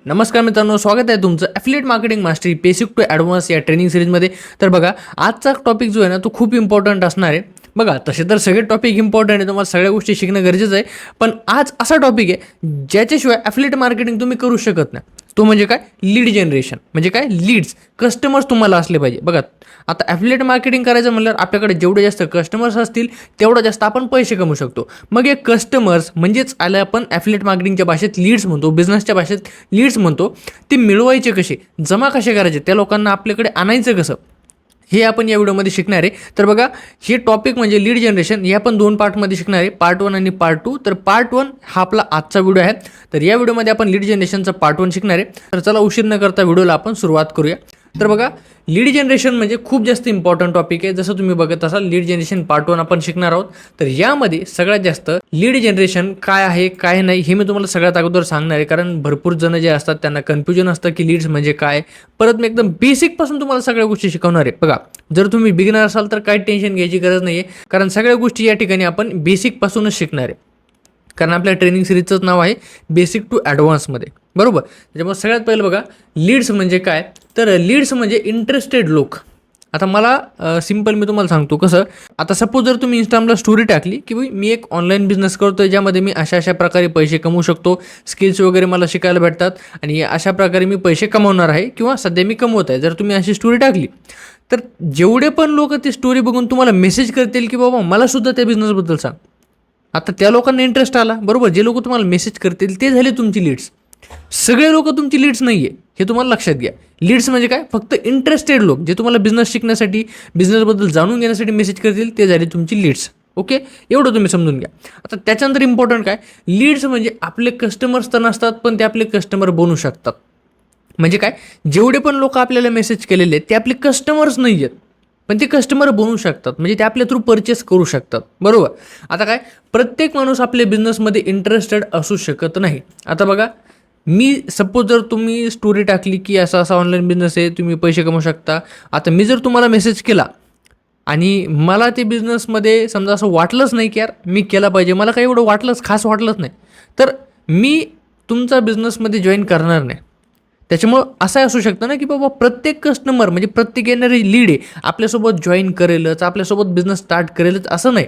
नमस्कार मित्रांनो, स्वागत आहे तुमचं affiliate marketing mastery basic to advance या ट्रेनिंग सिरीजमध्ये. तर बघा, आजचा टॉपिक जो आहे ना तो खूप इम्पॉर्टंट असणार आहे. बघा, तसे तर सगळे टॉपिक इम्पॉर्टंट आहे, तुम्हाला सगळ्या गोष्टी शिकणं गरजेचं आहे. पण आज असा टॉपिक आहे ज्याच्याशिवाय ॲफिलिएट मार्केटिंग तुम्ही करू शकत नाही. तो म्हणजे काय? Lead generation. म्हणजे काय? लीड्स, कस्टमर्स तुम्हाला असले पाहिजे. बघा, आता ॲफिलिएट मार्केटिंग करायचं म्हणल्यावर आपल्याकडे जेवढे जास्त कस्टमर्स असतील तेवढं जास्त आपण पैसे कमवू शकतो. मग हे कस्टमर्स म्हणजेच आलं आपण ॲफिलिएट मार्केटिंगच्या भाषेत लीड्स म्हणतो, बिझनेसच्या भाषेत लीड्स म्हणतो. ते मिळवायचे कसे, जमा कसे करायचे, त्या लोकांना आपल्याकडे आणायचं कसं, हे आपण या व्हिडिओमध्ये शिकणार आहे. तर बघा, हे टॉपिक म्हणजे लीड जनरेशन, हे आपण 2 पार्टमध्ये शिकणार आहे, पार्ट 1 आणि पार्ट 2. तर पार्ट 1 हा आपला आजचा व्हिडिओ आहे. तर या व्हिडिओमध्ये आपण लीड जनरेशनचा पार्ट 1 शिकणार आहे. तर चला उशीर न करता व्हिडिओला आपण सुरुवात करूया. तर बघा, लीड जनरेशन म्हणजे खूप जास्त इम्पॉर्टंट टॉपिक आहे. जसं तुम्ही बघत असाल, लीड जनरेशन पार्ट 1 आपण शिकणार आहोत. तर यामध्ये सगळ्यात जास्त लीड जनरेशन काय आहे काय नाही हे मी तुम्हाला सगळ्यात अगोदर सांगणार आहे. कारण भरपूर जण जे असतात त्यांना कन्फ्युजन असतं की लीड्स म्हणजे काय. परत मी एकदम बेसिकपासून तुम्हाला सगळ्या गोष्टी शिकवणार आहे. बघा, जर तुम्ही बिगिनर असाल तर काही टेन्शन घ्यायची गरज नाही आहे, कारण सगळ्या गोष्टी या ठिकाणी आपण बेसिकपासूनच शिकणार आहे. कारण आपल्या ट्रेनिंग सिरीजचंच नाव आहे बेसिक टू ॲडव्हान्समध्ये, बरोबर. त्याच्यामुळे सगळ्यात पहिलं बघा, लीड्स म्हणजे काय. तर लीड्स म्हणजे इंटरेस्टेड लोक. आता मला सिम्पल मी तुम्हाला सांगतो कसं. आता सपोज जर तुम्ही इंस्टाग्रामला स्टोरी टाकली की मी एक ऑनलाईन बिझनेस करतो आहे, ज्यामध्ये मी अशा प्रकारे पैसे कमवू शकतो, स्किल्स वगैरे मला शिकायला भेटतात आणि अशा प्रकारे मी पैसे कमवणार आहे किंवा सध्या मी कमवत आहे. जर तुम्ही अशी स्टोरी टाकली तर जेवढे पण लोक ती स्टोरी बघून तुम्हाला मेसेज करतील की बाबा मला सुद्धा त्या बिझनेसबद्दल सांग, आता त्या लोकांना इंटरेस्ट आला, बरोबर. जे लोक तुम्हाला मेसेज करतील ते झाले तुमची लीड्स. सगळे लोक तुमची लीड्स नाही आहे, हे तुम्हाला लक्षात घ्या. लीड्स म्हणजे काय? फक्त इंटरेस्टेड लोक जे तुम्हाला बिझनेस शिकण्यासाठी, बिझनेसबद्दल जाणून घेण्यासाठी मेसेज करतील ते झाले तुमची लीड्स. ओके, एवढं तुम्ही समजून घ्या. आता त्याच्यानंतर इम्पॉर्टंट काय, लीड्स म्हणजे आपले कस्टमर्स तर नसतात पण ते आपले कस्टमर बनू शकतात. म्हणजे काय, जेवढे पण लोक आपल्याला मेसेज केलेले ते आपले कस्टमर्स नाही आहेत, पण ते कस्टमर बनवू शकतात. म्हणजे ते आपल्या थ्रू परचेस करू शकतात, बरोबर. आता काय, प्रत्येक माणूस आपल्या बिझनेसमध्ये इंटरेस्टेड असू शकत नाही. आता बघा, मी सपोज जर तुम्ही स्टोरी टाकली की असा असा ऑनलाईन बिझनेस आहे, तुम्ही पैसे कमवू शकता. आता मी जर तुम्हाला मेसेज केला आणि मला ते बिझनेसमध्ये समजा असं वाटलंच नाही की यार मी केला पाहिजे, मला काही एवढं वाटलंच खास वाटलंच नाही, तर मी तुमचा बिझनेसमध्ये जॉईन करणार नाही. त्याच्यामुळं असं असू शकतं ना की बाबा प्रत्येक कस्टमर म्हणजे प्रत्येक येणारी लीड आहे आपल्यासोबत जॉईन करेलच, आपल्यासोबत बिझनेस स्टार्ट करेलच असं नाही.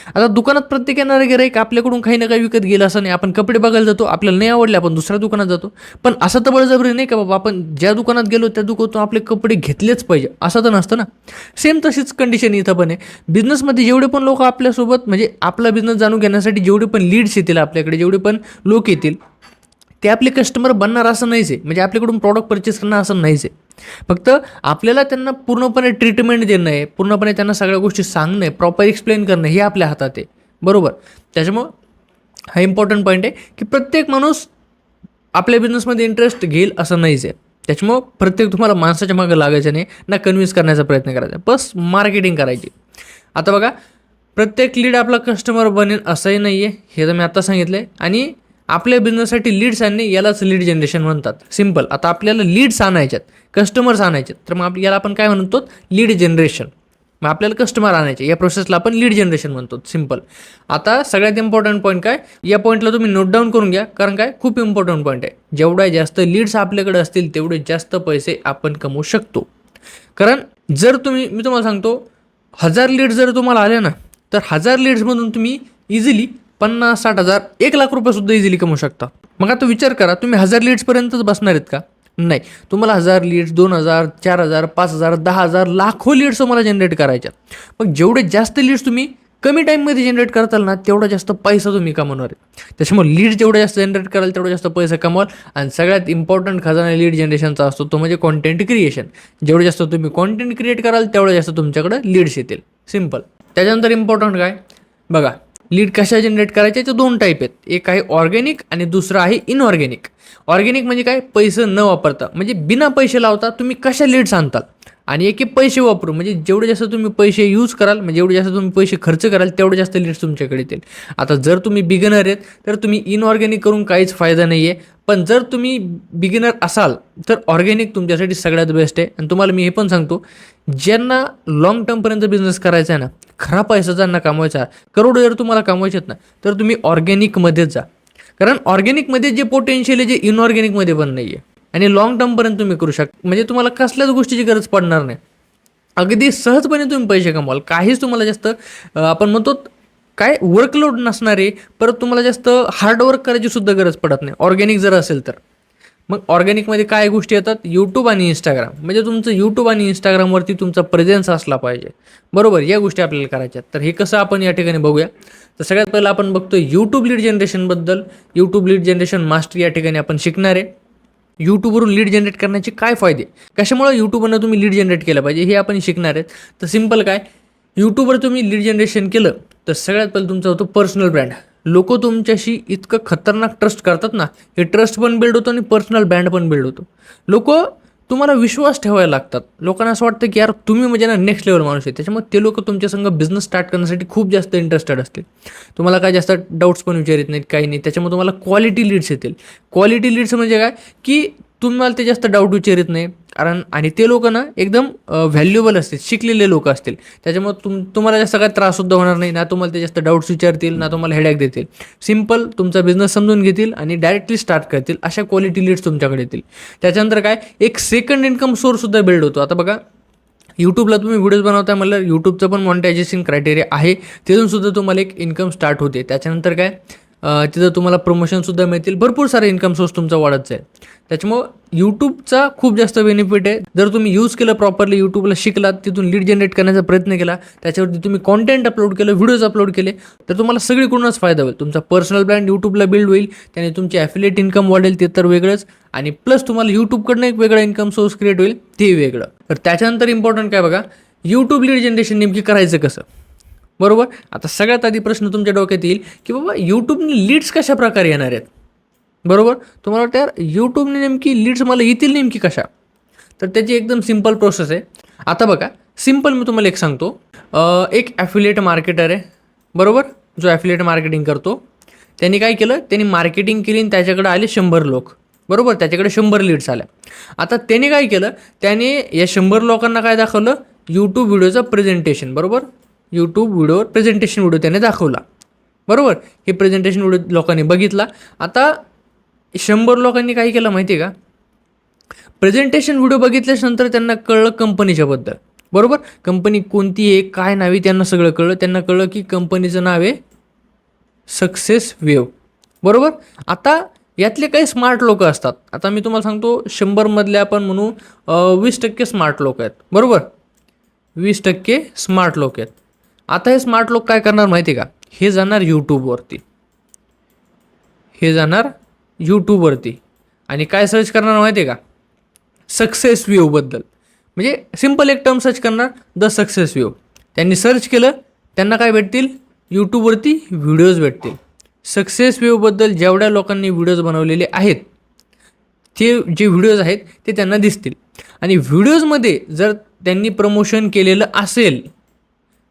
आता दुकानात प्रत्येक येणारे गिऱ्हाईक आपल्याकडून काही ना काही विकत गेलं असं नाही. आपण कपडे बघायला जातो, आपल्याला नाही आवडले आपण दुसऱ्या दुकानात जातो. पण असं तर बळजबरी नाही का बाबा आपण ज्या दुकानात गेलो त्या दुकानातून आपले कपडे घेतलेच पाहिजे, असं तर नसतं ना. सेम तशीच कंडिशन इथं पण आहे. बिझनेसमध्ये जेवढे पण लोक आपल्यासोबत म्हणजे आपला बिझनेस जाणून घेण्यासाठी जेवढे पण लीड्स येतील आपल्याकडे, जेवढे पण लोक येतील ते आपले कस्टमर बनणार असं नाहीच आहे. म्हणजे आपल्याकडून प्रॉडक्ट परचेस करणार असं नाहीच आहे. फक्त आपल्याला त्यांना पूर्णपणे ट्रीटमेंट देणं आहे, पूर्णपणे त्यांना सगळ्या गोष्टी सांगणं आहे, प्रॉपर एक्सप्लेन करणं हे आपल्या हातात आहे, बरोबर. त्याच्यामुळं हा इम्पॉर्टंट पॉईंट आहे की प्रत्येक माणूस आपल्या बिझनेसमध्ये इंटरेस्ट घेईल असं नाहीच आहे. त्याच्यामुळं प्रत्येक तुम्हाला माणसाच्या मागं लागायचं नाही, ना कन्व्हिन्स करण्याचा प्रयत्न करायचा, बस मार्केटिंग करायची. आता बघा, प्रत्येक लीड आपला कस्टमर बनेल असंही नाही आहे, हे तर मी आता सांगितलं आहे. आणि आपल्या बिझनेससाठी लीड्स आणणे यालाच लीड जनरेशन म्हणतात. सिम्पल. आता आपल्याला लीड्स आणायच्यात, कस्टमर्स आणायच्यात, तर मग याला आपण काय म्हणतो? Lead generation. मग आपल्याला कस्टमर आणायचे, या प्रोसेसला आपण लीड जनरेशन म्हणतो. सिम्पल. आता सगळ्यात इम्पॉर्टंट पॉईंट काय, या पॉईंटला तुम्ही नोट डाऊन करून घ्या, कारण काय खूप इम्पॉर्टंट पॉईंट आहे. जेवढ्या जास्त लीड्स आपल्याकडे असतील तेवढे जास्त पैसे आपण कमवू शकतो. कारण जर मी तुम्हाला सांगतो, 1000 लीड्स जर तुम्हाला आले ना, तर 1000 लीड्समधून तुम्ही इझिली 50-60,000 1,00,000 इझिली कमवू शकता. मग आता विचार करा, तुम्ही 1000 लीड्सपर्यंतच बसणार आहेत का? नाही, तुम्हाला 1000 लीड्स, 2000, 4000, 5000, 10,000 लाखो लीड्स तुम्हाला जनरेट करायच्या. मग जेवढे जास्त लीड्स तुम्ही कमी टाईममध्ये जनरेट करताल ना, तेवढा जास्त पैसा तुम्ही कमवणार आहे. त्याच्यामुळे लीड जेवढं जास्त जनरेट कराल तेवढं जास्त पैसा कमवाल. आणि सगळ्यात इम्पॉर्टंट खजाना लीड जनरेशनचा असतो तो म्हणजे कॉन्टेंट क्रिएशन. जेवढं जास्त तुम्ही कॉन्टेंट क्रिएट कराल तेवढं जास्त तुमच्याकडे लीड्स येतील. सिम्पल. त्याच्यानंतर इम्पॉर्टंट काय, बघा, लीड कशा जनरेट करायचे ते 2 टाईप आहेत. एक आहे ऑर्गॅनिक आणि दुसरं आहे इनऑर्गॅनिक. ऑर्गॅनिक म्हणजे काय, पैसे न वापरता, म्हणजे बिना पैसे लावता तुम्ही कशा लीड्स आणताल. आणि एक पैसे वापरून, म्हणजे जेवढे जास्त तुम्ही पैसे यूज कराल, म्हणजे जेवढे जास्त तुम्ही पैसे खर्च कराल तेवढे जास्त लीड्स तुमच्याकडे येतील. आता जर तुम्ही बिगिनर आहेत तर तुम्ही इनऑर्गॅनिक करून काहीच फायदा नाही आहे. पण जर तुम्ही बिगिनर असाल तर ऑर्गॅनिक तुमच्यासाठी सगळ्यात बेस्ट आहे. आणि तुम्हाला मी हे पण सांगतो, ज्यांना लाँग टर्मपर्यंत बिझनेस करायचा आहे ना, खरा पैसा ज्यांना कमवायचा, करोडो जर तुम्हाला कमवायचे आहेत ना, तर तुम्ही ऑर्गॅनिकमध्येच जा. कारण ऑर्गॅनिकमध्ये जे पोटेन्शियल आहे जे इनऑर्गॅनिकमध्ये पण नाही आहे. आणि लॉंग टर्मपर्यंत तुम्ही करू शकता, म्हणजे तुम्हाला कसल्याच गोष्टीची गरज पडणार नाही. अगदी सहजपणे तुम्ही पैसे कमवाल. काहीच तुम्हाला जास्त आपण म्हणतो काय वर्कलोड नसणारे, परत तुम्हाला जास्त हार्डवर्क करायची सुद्धा गरज पडत नाही ऑर्गॅनिक जर असेल तर. मग ऑर्गॅनिकमध्ये काय गोष्टी येतात, यूट्यूब आणि इंस्टाग्राम. म्हणजे तुमचं यूट्यूब आणि इंस्टाग्रामवरती तुमचा प्रेझेन्स असला पाहिजे, बरोबर. या गोष्टी आपल्याला करायच्या. तर हे कसं आपण या ठिकाणी बघूया. तर सगळ्यात पहिलं आपण बघतो यूट्यूब लीड जनरेशनबद्दल. यूट्यूब लीड जनरेशन मास्टर या ठिकाणी आपण शिकणार आहे. यूट्यूबवरून लीड जनरेट करण्याचे काय फायदे, कशामुळे यूट्यूबवरनं तुम्ही लीड जनरेट केलं पाहिजे हे आपण शिकणार आहेत. तर सिम्पल काय, यूट्यूबवर तुम्ही लीड जनरेशन केलं तर सगळ्यात पहिलं तुमचा होतो पर्सनल ब्रँड. लोक तुमच्याशी इतकं खतरनाक ट्रस्ट करतात ना, हे ट्रस्ट पण बिल्ड होतो आणि पर्सनल ब्रँड पण बिल्ड होतो. लोक तुम्हाला विश्वास ठेवायला लागतात. लोकांना असं वाटतं की यार तुम्ही म्हणजे ना नेक्स्ट लेवल माणूस आहे. त्याच्यामुळे ते लोक तुमच्यासंग बिझनेस स्टार्ट करण्यासाठी खूप जास्त इंटरेस्टेड असतील. तुम्हाला काय जास्त डाऊट्स पण विचारित नाहीत, काही नाही. त्याच्यामुळे तुम्हाला क्वालिटी लीड्स येतील. क्वालिटी लीड्स म्हणजे काय की तुम्हाला ते जास्त डाऊट विचारित नाही. कारण आणि ते लोक ना एकदम व्हॅल्युएबल असतील, शिकलेले लोक असतील. त्याच्यामुळे तुम्हाला जास्त काय त्राससुद्धा होणार नाही. ना तुम्हाला ते जास्त डाऊट्स विचारतील, ना तुम्हाला हेडॅक देतील. सिम्पल तुमचा बिझनेस समजून घेतील आणि डायरेक्टली स्टार्ट करतील. अशा क्वालिटी लीड्स तुमच्याकडे येतील. त्याच्यानंतर काय, एक सेकंड इन्कम सोर्ससुद्धा बिल्ड होतो. आता बघा, यूट्यूबला तुम्ही व्हिडिओज बनवताय म्हणलं, यूट्यूबचं पण मॉनिटायझेशन क्रायटेरिया आहे. तिथूनसुद्धा तुम्हाला एक इन्कम स्टार्ट होते. त्याच्यानंतर काय, तिथं तुम्हाला प्रमोशनसुद्धा मिळतील. भरपूर सारे इन्कम सोर्स तुमचा वाढत जाईल. त्याच्यामुळं यूट्यूबचा खूप जास्त बेनिफिट आहे. जर तुम्ही यूज केलं प्रॉपरली, यूट्यूबला शिकलात, तिथून लीड जनरेट करण्याचा प्रयत्न केला, त्याच्यावरती तुम्ही कॉन्टेंट अपलोड केलं, व्हिडिओज अपलोड केले, तर तुम्हाला सगळीकडूनच फायदा होईल. तुमचा पर्सनल ब्रँड यूट्यूबला बिल्ड होईल, त्याने तुमची ॲफिलिएट इन्कम वाढेल, ते तर वेगळंच. आणि प्लस तुम्हाला यूट्यूबकडनं एक वेगळा इन्कम सोर्स क्रिएट होईल, ते वेगळं. तर त्याच्यानंतर इम्पॉर्टंट काय बघा, यूट्यूब लीड जनरेशन नेमकी करायचं कसं, बरोबर. आता सगळ्यात आधी प्रश्न तुमच्या डोक्यात येईल की बाबा यूट्यूबने लीड्स कशा प्रकारे येणार आहेत, बरोबर. तुम्हाला वाटतं यार यूट्यूबने नेमकी लीड्स मला येतील नेमकी कशा. तर त्याची एकदम सिम्पल प्रोसेस आहे. आता बघा, सिम्पल मी तुम्हाला एक सांगतो. एक ॲफिलिएट मार्केटर आहे, बरोबर, जो ॲफिलिएट मार्केटिंग करतो. त्यांनी काय केलं, त्यांनी मार्केटिंग केली आणि त्याच्याकडे आले 100 लोक, बरोबर. त्याच्याकडे 100 लीड्स आल्या. आता त्याने काय केलं, त्याने या 100 लोकांना काय दाखवलं, यूट्यूब व्हिडिओचं प्रेझेंटेशन, बरोबर. यूट्यूब व्हिडिओवर प्रेझेंटेशन व्हिडिओ त्याने दाखवला, बरोबर. हे प्रेझेंटेशन व्हिडिओ लोकांनी बघितला. आता 100 लोकांनी काय केलं माहिती आहे का, प्रेझेंटेशन व्हिडिओ बघितल्यानंतर त्यांना कळलं कंपनीच्याबद्दल, बरोबर. कंपनी कोणती आहे, काय नाव आहे, त्यांना सगळं कळलं. त्यांना कळलं की कंपनीचं नाव आहे सक्सेस वेव्ह, बरोबर. आता यातले काही स्मार्ट लोक असतात. आता मी तुम्हाला सांगतो, 100 आपण म्हणू 20% स्मार्ट लोक आहेत, बरोबर. 20% स्मार्ट लोक आहेत. आता हे स्मार्ट लोक काय करणार माहिती आहे का, हे जाणार यूट्यूबवरती आणि काय सर्च करणार माहिती आहे का, सक्सेस वेव्हबद्दल. म्हणजे सिम्पल एक टर्म सर्च करणार, द सक्सेस वेव्ह. त्यांनी सर्च केलं, त्यांना काय भेटतील, यूट्यूबवरती व्हिडिओज भेटतील. सक्सेस वेव्हबद्दल जेवढ्या लोकांनी व्हिडिओज बनवलेले आहेत, ते जे व्हिडिओज आहेत ते त्यांना दिसतील. आणि व्हिडिओजमध्ये जर त्यांनी प्रमोशन केलेलं असेल,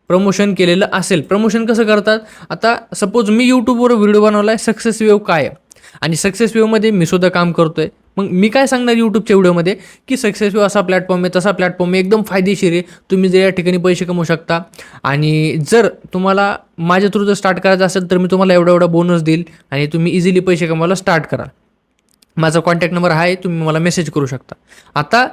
प्रमोशन कसं करतात, आता सपोज मी यूट्यूबवर व्हिडिओ बनवला आहे, सक्सेस वेव्ह काय आहे, आणि सक्सेस वेव्हमध्ये मी सुद्धा काम करतो आहे. मग मी काय सांगणार यूट्यूबच्या व्हिडिओमध्ये की सक्सेस वेव्ह असा प्लॅटफॉर्म आहे, तसा प्लॅटफॉर्म आहे, एकदम फायदेशीर आहे, तुम्ही जर या ठिकाणी पैसे कमवू शकता. आणि जर तुम्हाला माझ्या थ्रू जर स्टार्ट करायचं असेल तर मी तुम्हाला एवढा बोनस देईल आणि तुम्ही इझिली पैसे कमवायला स्टार्ट करा. माझा कॉन्टॅक्ट नंबर आहे, तुम्ही मला मेसेज करू शकता. आता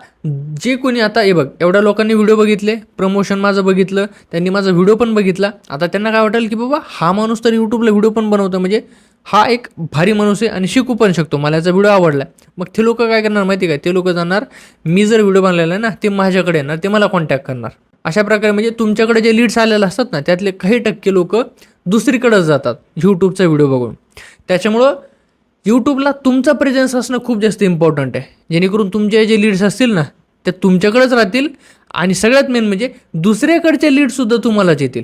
जे कोणी, आता हे बघ, एवढ्या लोकांनी व्हिडिओ बघितले, प्रमोशन माझं बघितलं, त्यांनी माझा व्हिडिओ पण बघितला. आता त्यांना काय वाटेल की बाबा हा माणूस तर यूट्यूबला व्हिडिओ पण बनवतो, म्हणजे हा एक भारी माणूस आहे आणि शिकू पण शकतो, मला याचा व्हिडिओ आवडला. मग ते लोक काय करणार माहिती काय, ते लोक जाणार, मी जर व्हिडिओ बनलेला आहे ना, ते माझ्याकडे येणार, ते मला कॉन्टॅक्ट करणार. अशा प्रकारे म्हणजे तुमच्याकडे जे लीड्स आलेले असतात ना, त्यातले काही टक्के लोक दुसरीकडेच जातात यूट्यूबचा व्हिडिओ बघून. त्याच्यामुळं यूट्यूबला तुमचा प्रेझेन्स असणं खूप जास्त इम्पॉर्टंट आहे, जेणेकरून तुमचे जे लीड्स असतील ना ते तुमच्याकडेच राहतील. आणि सगळ्यात मेन म्हणजे दुसऱ्याकडचे लीडसुद्धा तुम्हालाच येतील,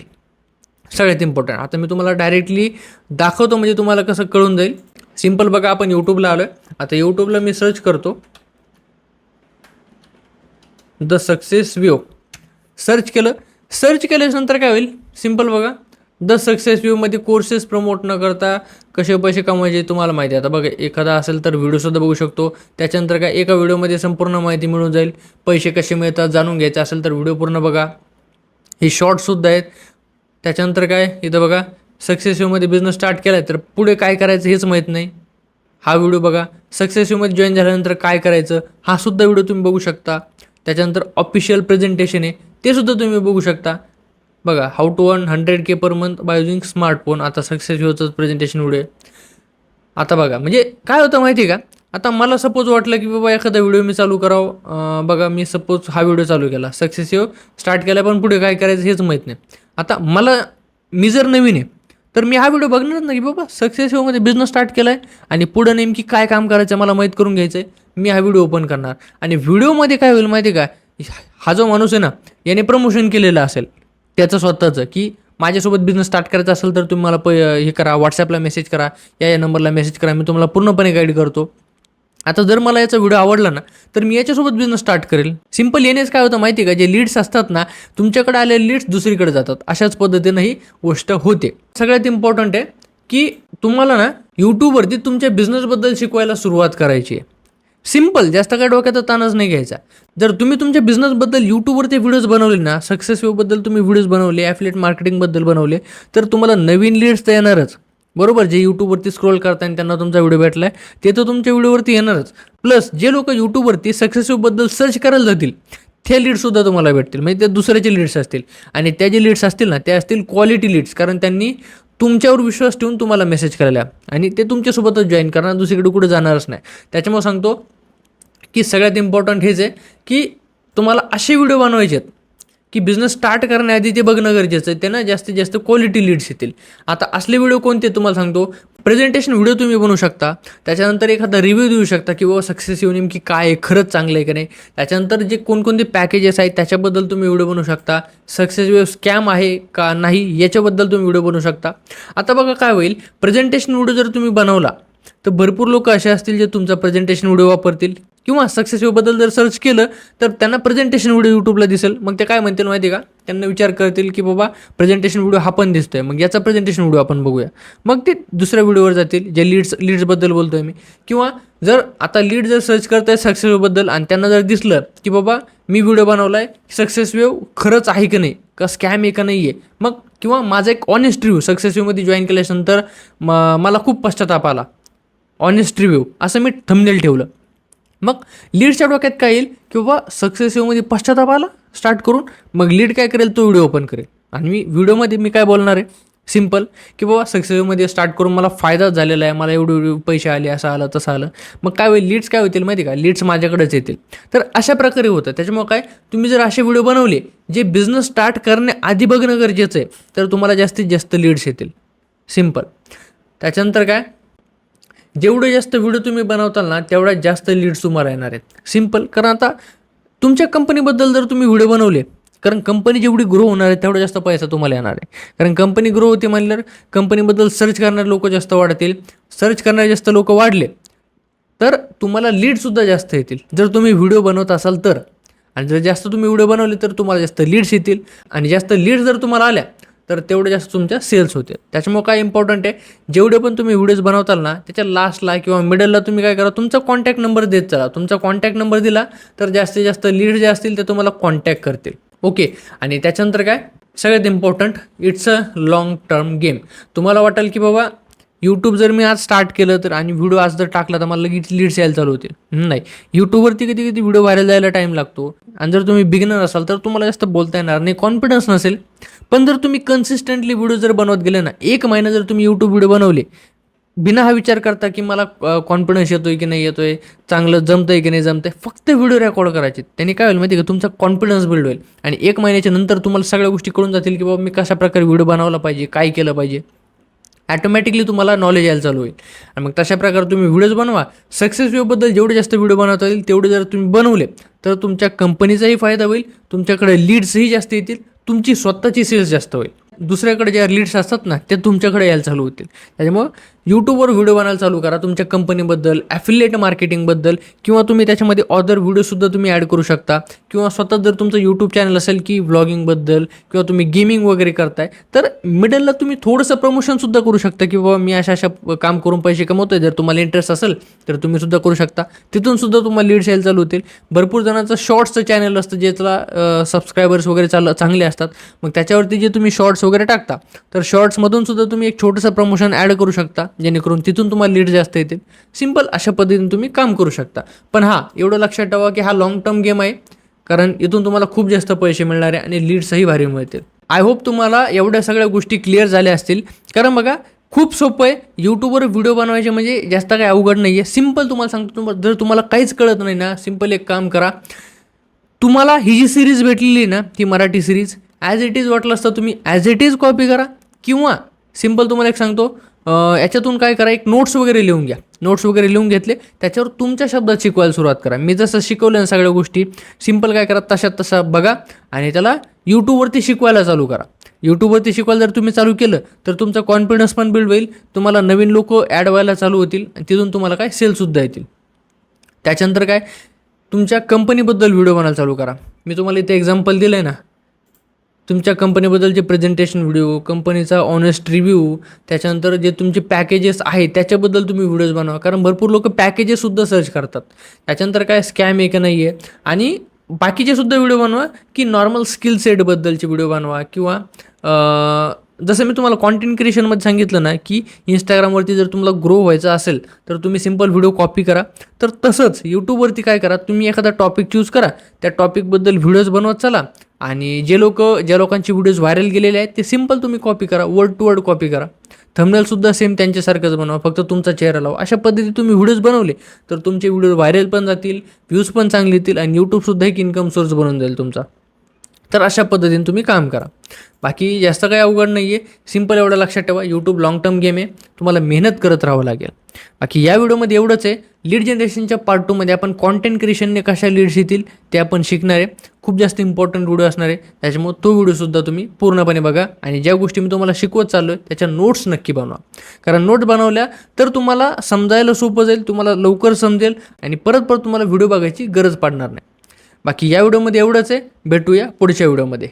सगळ्यात इम्पॉर्टंट. आता मी तुम्हाला डायरेक्टली दाखवतो, म्हणजे तुम्हाला कसं कळून जाईल. सिम्पल बघा, आपण यूट्यूबला आलो आहे. आता यूट्यूबला मी सर्च करतो, द सक्सेस वेव्ह. सर्च केल्यानंतर काय होईल, सिम्पल बघा, द सक्सेस व्ह्यूमध्ये कोर्सेस प्रमोट न करता कसे पैसे कमवायचे तुम्हाला माहिती आहे. आता बघा, एखादा असेल तर व्हिडिओसुद्धा बघू शकतो. त्याच्यानंतर काय, एका व्हिडिओमध्ये संपूर्ण माहिती मिळून जाईल. पैसे कसे मिळतात जाणून घ्यायचं असेल तर व्हिडिओ पूर्ण बघा. हे शॉर्ट्ससुद्धा आहेत. त्याच्यानंतर काय, इथं बघा, सक्सेस व्ह्यूमध्ये बिझनेस स्टार्ट केला आहे तर पुढे काय करायचं हेच माहीत नाही, हा व्हिडिओ बघा. सक्सेसिव्हमध्ये जॉईन झाल्यानंतर काय करायचं हा सुद्धा व्हिडिओ तुम्ही बघू शकता. त्याच्यानंतर ऑफिशियल प्रेझेंटेशन आहे ते सुद्धा तुम्ही बघू शकता. बघा, how to earn 100K per month by using smartphone. आता सक्सेसिव्हचं प्रेझेंटेशन व्हिडिओ आहे. आता बघा, म्हणजे काय होतं माहिती आहे का, आता मला सपोज वाटलं की बाबा एखादा व्हिडिओ मी चालू करावं. बघा, मी सपोज हा व्हिडिओ चालू केला, सक्सेसिव्ह स्टार्ट केला, पण पुढे काय करायचं हेच माहीत नाही. आता मी जर नवीन आहे तर मी हा व्हिडिओ बघणारच ना की बाबा सक्सेसिव्हमध्ये बिझनेस स्टार्ट केला आहे आणि पुढं नेमकी काय काम करायचं मला माहीत करून घ्यायचं आहे. मी हा व्हिडिओ ओपन करणार आणि व्हिडिओमध्ये काय होईल माहिती आहे का, हा जो माणूस आहे ना याने प्रमोशन केलेलं असेल त्याचं स्वतःचं, की माझ्यासोबत बिझनेस स्टार्ट करायचा असेल तर तुम्ही मला हे करा, व्हॉट्सॲपला मेसेज करा, या नंबरला मेसेज करा, मी तुम्हाला पूर्णपणे गाईड करतो. आता जर मला याचा व्हिडिओ आवडला ना तर मी याच्यासोबत बिझनेस स्टार्ट करेल. सिम्पल. येणेच काय होतं माहिती आहे का, जे लीड्स असतात ना तुमच्याकडे आलेले लीड्स दुसरीकडे जातात. अशाच पद्धतीनं ही गोष्ट होते. सगळ्यात इम्पॉर्टंट आहे की तुम्हाला ना यूट्यूबवरती तुमच्या बिझनेसबद्दल शिकवायला सुरुवात करायची आहे. सिम्पल. जास्त काय डोक्याचा ताणच नाही घ्यायचा. जर तुम्ही तुमच्या बिझनेसबद्दल यूट्यूबवरती व्हिडिओज बनवले ना, सक्सेसबद्दल तुम्ही व्हिडिओज बनवले, ॲफिलिएट मार्केटिंगबद्दल बनवले, तर तुम्हाला नवीन लीड्स तर येणारच. बरोबर. जे यूट्यूबवरती स्क्रोल करता आणि त्यांना तुमचा व्हिडिओ भेटला आहे ते तर तुमच्या व्हिडिओवरती येणारच. प्लस जे लोक यूट्यूबवरती सक्सेसबद्दल सर्च करायला जातील ते लीड्ससुद्धा तुम्हाला भेटतील. म्हणजे ते दुसऱ्याचे लीड्स असतील आणि त्या जे लीड्स असतील ना ते असतील क्वालिटी लीड्स, कारण त्यांनी तुमच्यावर विश्वास ठेवून तुम्हाला मेसेज करायला आणि ते तुमच्यासोबतच जॉईन करणार, दुसरीकडे कुठे जाणारच नाही. त्याच्यामुळे सांगतो की सगळ्यात इम्पॉर्टंट हेच आहे की तुम्हाला असे व्हिडिओ बनवायचे आहेत की बिझनेस स्टार्ट करण्याआधी ते बघणं गरजेचं आहे. त्यांना जास्तीत जास्त क्वालिटी लीड्स येतील. आता असले व्हिडिओ कोणते तुम्हाला सांगतो. प्रेझेंटेशन व्हिडिओ तुम्ही बनवू शकता. त्याच्यानंतर एखादा रिव्ह्यू देऊ शकता की बाबा सक्सेसिव्ह नेमकी काय आहे, खरंच चांगलं आहे की नाही. त्याच्यानंतर जे कोणकोणते पॅकेजेस आहेत त्याच्याबद्दल तुम्ही व्हिडिओ बनवू शकता. सक्सेसिव्ह स्कॅम आहे का नाही याच्याबद्दल तुम्ही व्हिडिओ बनवू शकता. आता बघा काय होईल, प्रेझेंटेशन व्हिडिओ जर तुम्ही बनवला तर भरपूर लोक असे असतील जे तुमचा प्रेझेंटेशन व्हिडिओ वापरतील, किंवा सक्सेसिव्हबद्दल जर सर्च केलं तर त्यांना प्रेझेंटेशन व्हिडिओ यूट्यूबला दिसेल. मग ते काय म्हणतील माहिती आहे का, त्यांना विचार करतील की बाबा प्रेझेंटेशन व्हिडिओ हा पण दिसतोय, मग याचा प्रेझेंटेशन व्हिडिओ आपण बघूया. मग ते दुसऱ्या व्हिडिओवर जातील जे लीड्सबद्दल बोलतो आहे मी. किंवा जर आता लीड जर सर्च करताय सक्सेसबद्दल आणि त्यांना जर दिसलं की बाबा मी व्हिडिओ बनवला आहे, सक्सेसिव्ह खरंच आहे की नाही, का स्कॅम आहे का नाही आहे, मग किंवा माझा एक ऑनेस्ट रिव्ह्यू सक्सेसिव्हमध्ये जॉईन केल्यानंतर मला खूप पश्चाताप आला, ऑनेस्ट रिव्ह्यू असं मी थंबनेल ठेवलं. मग लीडच्या डोक्यात काय येईल की बाबा सक्सेसिव्हमध्ये पश्चाताप आला स्टार्ट करून, मग लीड काय करेल, तो व्हिडिओ ओपन करेल. आणि व्हिडिओमध्ये मी काय बोलणार आहे, सिम्पल की बाबा सक्सेसिव्हमध्ये स्टार्ट करून मला फायदाच झालेला आहे, मला एवढे पैसे आले, असं आलं तसं आलं. मग काय होईल, लीड्स काय होतील माहिती का, लीड्स माझ्याकडेच येतील. तर अशा प्रकारे होतं. त्याच्यामुळे काय, तुम्ही जर असे व्हिडिओ बनवले जे बिझनेस स्टार्ट करण्याआधी बघणं गरजेचं आहे तर तुम्हाला जास्तीत जास्त लीड्स येतील. सिम्पल. त्याच्यानंतर काय, जेवढे जास्त व्हिडिओ तुम्ही बनवताल ना तेवढ्यात जास्त लीड्स तुम्हाला येणार आहेत. सिम्पल. कारण आता तुमच्या कंपनीबद्दल जर तुम्ही व्हिडिओ बनवले, कारण कंपनी जेवढी ग्रो होणार आहे तेवढा जास्त पैसा तुम्हाला येणार आहे. कारण कंपनी ग्रो होते म्हणल्यावर कंपनीबद्दल सर्च करणारे लोक जास्त वाढतील. सर्च करणारे जास्त लोक वाढले तर तुम्हाला लीडसुद्धा जास्त येतील जर तुम्ही व्हिडिओ बनवत असाल तर. आणि जर जास्त तुम्ही व्हिडिओ बनवले तर तुम्हाला जास्त लीड्स येतील. आणि जास्त लीड्स जर तुम्हाला आल्या तर तेवढे जास्त तुमच्या सेल्स होते. त्याच्यामुळे काय इम्पॉर्टंट आहे, जेवढे पण तुम्ही व्हिडिओज बनवताल ना त्याच्या लास्टला किंवा मिडलला तुम्ही काय करा, तुमचा कॉन्टॅक्ट नंबर देत चला. तुमचा कॉन्टॅक्ट नंबर दिला तर जास्तीत जास्त लीड जे असतील ते तुम्हाला कॉन्टॅक्ट करतील. ओके. आणि त्याच्यानंतर काय, सगळ्यात important, it's a long term game. तुम्हाला वाटेल की बाबा यूट्यूब जर मी आज स्टार्ट केलं तर आणि व्हिडिओ आज जर टाकला तर मला लगेच लीड्स यायला चालू होतील. नाही, यूट्यूबवरती कधी कधी व्हिडिओ व्हायरल जायला टाईम लागतो. आणि जर तुम्ही बिगिनर असाल तर तुम्हाला जास्त बोलता येणार नाही, कॉन्फिडन्स नसेल. पण जर तुम्ही कन्सिस्टंटली व्हिडिओ जर बनवत गेले ना, 1 महिना जर तुम्ही यूट्यूब व्हिडिओ बनवले बिना हा विचार करता की मला कॉन्फिडन्स येतोय की नाही येतोय, चांगलं जमतंय की नाही जमतंय, फक्त व्हिडिओ रेकॉर्ड करायचे. त्यांनी काय होईल माहिती का, तुमचा कॉन्फिडन्स बिल्ड होईल. आणि 1 महिन्याच्या नंतर तुम्हाला सगळ्या गोष्टी कळून जातील की बाबा मी कशा प्रकारे व्हिडिओ बनवला पाहिजे, काय केलं पाहिजे. ॲटोमॅटिकली तुम्हाला नॉलेज यायला चालू होईल. आणि मग तशा प्रकारे तुम्ही व्हिडिओज बनवा. सक्सेसबद्दल जेवढे जास्त व्हिडिओ बनवता येईल तेवढे जर तुम्ही बनवले तर तुमच्या कंपनीचाही फायदा होईल, तुमच्याकडे लीड्सही जास्त येतील, तुमची स्वतःची सेल्स जास्त होईल. दुसऱ्याकडे ज्या लीड्स असतात ना ते तुमच्याकडे यायला चालू होतील. त्याच्यामुळं यूट्यूबवर व्हिडिओ बनायला चालू करा तुमच्या कंपनीबद्दल, ॲफिलिएट मार्केटिंगबद्दल, किंवा तुम्ही त्याच्यामध्ये अदर व्हिडिओसुद्धा तुम्ही ॲड करू शकता. किंवा स्वतः जर तुमचं यूट्यूब चॅनल असेल की व्लॉगिंगबद्दल, किंवा तुम्ही गेमिंग वगैरे करताय तर मिडलला तुम्ही थोडंसं प्रमोशनसुद्धा करू शकता की बाबा मी अशा काम करून पैसे कमवतोय. जर तुम्हाला इंटरेस्ट असेल तर तुम्ही सुद्धा करू शकता. तिथूनसुद्धा तुम्हाला लीड्स यायला चालू होतील. भरपूर जणांचं शॉर्ट्सचं चॅनल असतं ज्याला सबस्क्रायबर्स वगैरे चांगले असतात. मग त्याच्यावरती जे तुम्ही शॉर्ट्स वगैरे टाकता तर शॉर्ट्समधून सुद्धा तुम्ही एक छोटंसं प्रमोशन ॲड करू शकता. जेणेकरून तिथून तुम्हाला लीड जास्त येतील. सिंपल अशा पद्धतीने तुम्ही काम करू शकता. पण हां, एवढं लक्षात ठेवा की हा लॉंग टर्म गेम आहे, कारण इथून तुम्हाला खूप जास्त पैसे मिळणार आहे आणि लीड्सही भारी मिळतील. आय होप तुम्हाला एवढ्या सगळ्या गोष्टी क्लिअर झाल्या असतील. कारण बघा, खूप सोपं आहे. यूट्यूबवर व्हिडिओ बनवायचे म्हणजे जास्त काही अवघड नाही आहे. सिंपल तुम्हाला सांगतो, जर तुम्हाला काहीच कळत नाही ना, सिंपल एक काम करा. तुम्हाला ही जी सिरीज भेटलेली ना, ती Marathi series as it is वाटलं असतं तुम्ही ॲज इट इज कॉपी करा, किंवा सिंपल तुम्हाला एक सांगतो, याच्यातून काय करा, एक नोट्स वगैरे लिहून घ्या. नोट्स वगैरे लिहून घेतले, त्याच्यावर तुमच्या शब्दात शिकवायला सुरुवात करा. मी जसं शिकवलं ना सगळ्या गोष्टी, सिंपल काय करा, तशात तसा बघा आणि त्याला यूट्यूबवरती शिकवायला चालू करा. यूट्यूबवरती शिकवायला जर तुम्ही चालू केलं तर तुमचा कॉन्फिडन्स पण बिल्ड होईल, तुम्हाला नवीन लोक ॲड व्हायला चालू होतील आणि तिथून तुम्हाला काय सेलसुद्धा येतील. त्याच्यानंतर काय, तुमच्या कंपनीबद्दल व्हिडिओ बनायला चालू करा. मी तुम्हाला इथे एक्झाम्पल दिलं आहे ना, तुमच्या कंपनीबद्दलचे प्रेझेंटेशन व्हिडिओ, कंपनीचा ऑनेस्ट रिव्ह्यू, त्याच्यानंतर जे तुमचे पॅकेजेस आहेत त्याच्याबद्दल तुम्ही व्हिडिओज बनवा. कारण भरपूर लोक पॅकेजेससुद्धा सर्च करतात. त्याच्यानंतर काय, स्कॅम आहे का नाही आहे, आणि बाकीचेसुद्धा व्हिडिओ बनवा, की नॉर्मल स्किल सेटबद्दलचे व्हिडिओ बनवा. किंवा जसं मी तुम्हाला कॉन्टेंट क्रिएशनमध्ये सांगितलं ना, की इंस्टाग्रामवरती जर तुम्हाला ग्रो व्हायचं असेल तर तुम्ही सिंपल व्हिडिओ कॉपी करा. तर तसंच यूट्यूबवरती काय करा, तुम्ही एखादा टॉपिक चूज करा, त्या टॉपिकबद्दल व्हिडिओज बनवत चला, आणि ज्या लोकांचे व्हिडिओज व्हायरल गेलेले आहेत ते सिंपल तुम्ही कॉपी करा, वर्ड टू वर्ड कॉपी करा. थंबनेलसुद्धा सेम त्यांच्यासारखंच बनवा, फक्त तुमचा चेहरा लावा. अशा पद्धतीने तुम्ही व्हिडिओज बनवले तर तुमचे व्हिडिओ व्हायरल पण जातील, व्ह्यूज पण चांगले येतील, आणि यूट्यूबसुद्धा एक इन्कम सोर्स बनवून जाईल तुमचा. तर अशा पद्धतीने तुम्ही काम करा. बाकी जास्त काही अवघड नाही आहे. सिंपल एवढं लक्षात ठेवा, यूट्यूब लाँग टर्म गेम आहे, तुम्हाला मेहनत करत राहावं लागेल. बाकी या व्हिडिओमध्ये एवढंच आहे. लीड जनरेशनच्या पार्ट 2मध्ये आपण कॉन्टेंट क्रिएशनने कशा लीड्स येतील ते आपण शिकणार आहे. खूप जास्त इम्पॉर्टंट व्हिडिओ असणार आहे, त्याच्यामुळे तो व्हिडिओसुद्धा तुम्ही पूर्णपणे बघा. आणि ज्या गोष्टी मी तुम्हाला शिकवत चाललो आहे त्याच्या नोट्स नक्की बनवा. कारण नोट्स बनवल्या तर तुम्हाला समजायला सोपं जाईल, तुम्हाला लवकर समजेल, आणि परत परत तुम्हाला व्हिडिओ बघायची गरज पडणार नाही. बाकी या व्हिडिओमध्ये एवढंच आहे. भेटूया पुढच्या व्हिडिओमध्ये.